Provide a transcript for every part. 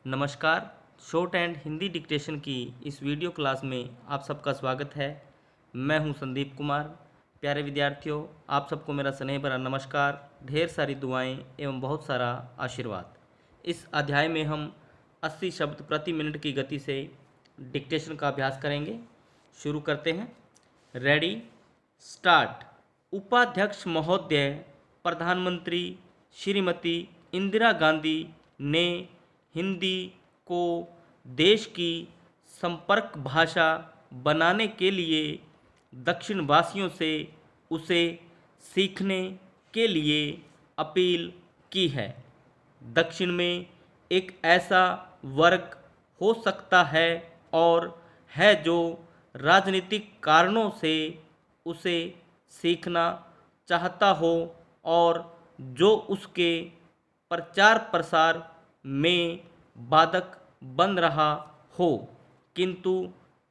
नमस्कार। Short and Hindi dictation की इस वीडियो क्लास में आप सबका स्वागत है। मैं हूं संदीप कुमार। प्यारे विद्यार्थियों, आप सबको मेरा स्नेह भरा नमस्कार, ढेर सारी दुआएं एवं बहुत सारा आशीर्वाद। इस अध्याय में हम 80 शब्द प्रति मिनट की गति से डिक्टेशन का अभ्यास करेंगे। शुरू करते हैं। Ready, start. उपाध्यक्ष महोदय, प्रधानमंत्री श्रीमती इंदिरा गांधी ने हिंदी को देश की संपर्क भाषा बनाने के लिए दक्षिणवासियों से उसे सीखने के लिए अपील की है। दक्षिण में एक ऐसा वर्ग हो सकता है और है जो राजनीतिक कारणों से उसे सीखना चाहता हो और जो उसके प्रचार प्रसार में बाधक बन रहा हो, किंतु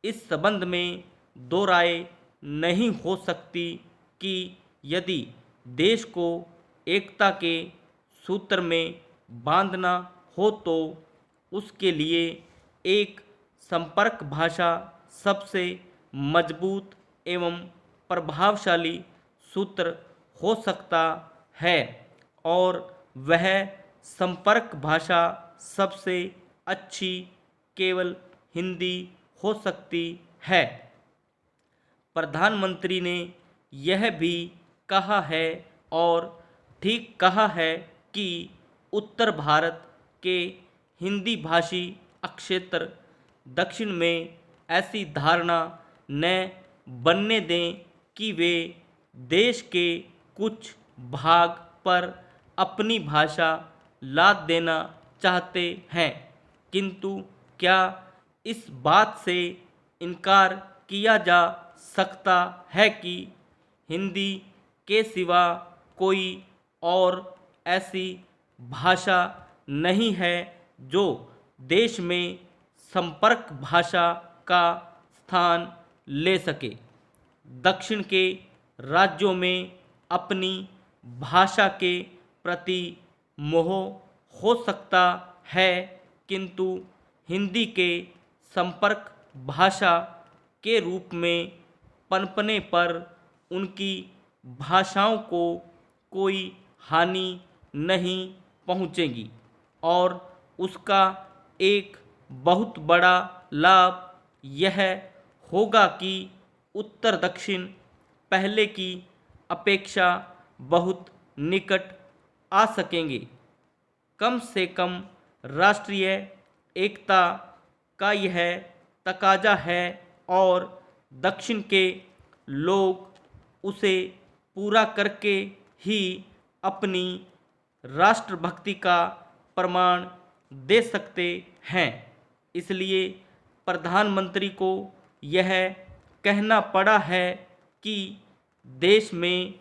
इस संबंध में दो राय नहीं हो सकती कि यदि देश को एकता के सूत्र में बांधना हो तो उसके लिए एक संपर्क भाषा सबसे मजबूत एवं प्रभावशाली सूत्र हो सकता है और वह संपर्क भाषा सबसे अच्छी केवल हिंदी हो सकती है। प्रधानमंत्री ने यह भी कहा है और ठीक कहा है कि उत्तर भारत के हिंदी भाषी क्षेत्र दक्षिण में ऐसी धारणा न बनने दें कि वे देश के कुछ भाग पर अपनी भाषा लाद देना चाहते हैं, किंतु क्या इस बात से इनकार किया जा सकता है कि हिंदी के सिवा कोई और ऐसी भाषा नहीं है जो देश में संपर्क भाषा का स्थान ले सके। दक्षिण के राज्यों में अपनी भाषा के प्रति मोह हो सकता है, किंतु हिंदी के संपर्क भाषा के रूप में पनपने पर उनकी भाषाओं को कोई हानि नहीं पहुँचेगी और उसका एक बहुत बड़ा लाभ यह होगा कि उत्तर दक्षिण पहले की अपेक्षा बहुत निकट आ सकेंगे। कम से कम राष्ट्रीय एकता का यह तकाजा है और दक्षिण के लोग उसे पूरा करके ही अपनी राष्ट्रभक्ति का प्रमाण दे सकते हैं। इसलिए प्रधानमंत्री को यह कहना पड़ा है कि देश में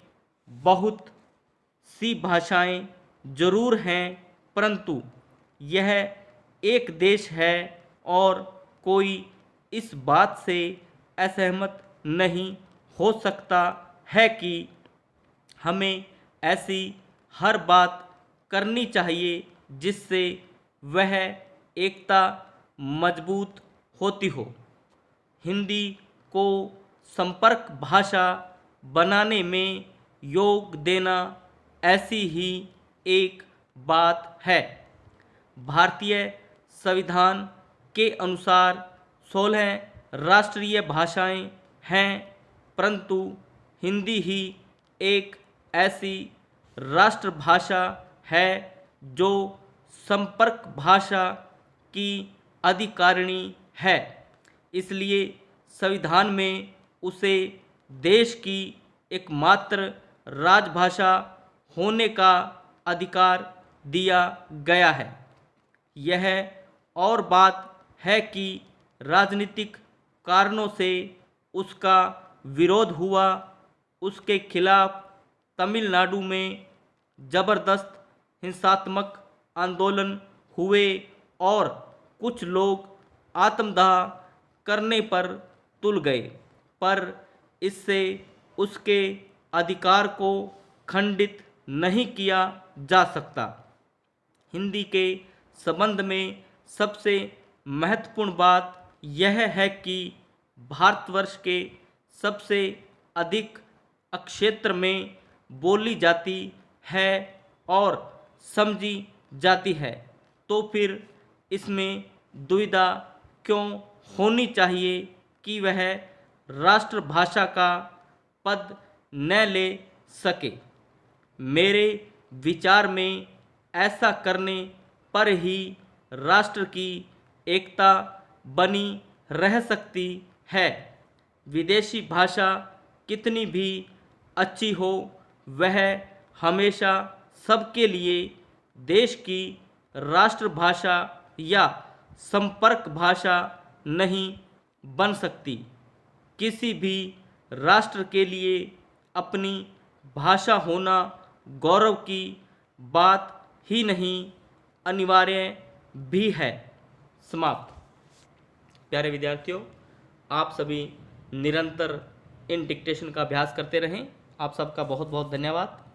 बहुत सी भाषाएं जरूर हैं, परंतु यह एक देश है और कोई इस बात से असहमत नहीं हो सकता है कि हमें ऐसी हर बात करनी चाहिए जिससे वह एकता मजबूत होती हो। हिंदी को संपर्क भाषा बनाने में योग देना ऐसी ही एक बात है। भारतीय संविधान के अनुसार 16 राष्ट्रीय भाषाएं हैं, परंतु हिंदी ही एक ऐसी राष्ट्रभाषा है जो संपर्क भाषा की अधिकारिणी है। इसलिए संविधान में उसे देश की एकमात्र राजभाषा होने का अधिकार दिया गया है। यह और बात है कि राजनीतिक कारणों से उसका विरोध हुआ। उसके खिलाफ तमिलनाडु में ज़बरदस्त हिंसात्मक आंदोलन हुए और कुछ लोग आत्मदाह करने पर तुल गए, पर इससे उसके अधिकार को खंडित नहीं किया जा सकता। हिंदी के संबंध में सबसे महत्वपूर्ण बात यह है कि भारतवर्ष के सबसे अधिक क्षेत्र में बोली जाती है और समझी जाती है, तो फिर इसमें दुविधा क्यों होनी चाहिए कि वह राष्ट्रभाषा का पद न ले सके। मेरे विचार में ऐसा करने पर ही राष्ट्र की एकता बनी रह सकती है। विदेशी भाषा कितनी भी अच्छी हो, वह हमेशा सबके लिए देश की राष्ट्रभाषा या संपर्क भाषा नहीं बन सकती। किसी भी राष्ट्र के लिए अपनी भाषा होना गौरव की बात ही नहीं, अनिवार्य भी है। समाप्त। प्यारे विद्यार्थियों, आप सभी निरंतर इन डिक्टेशन का अभ्यास करते रहें। आप सबका बहुत बहुत धन्यवाद।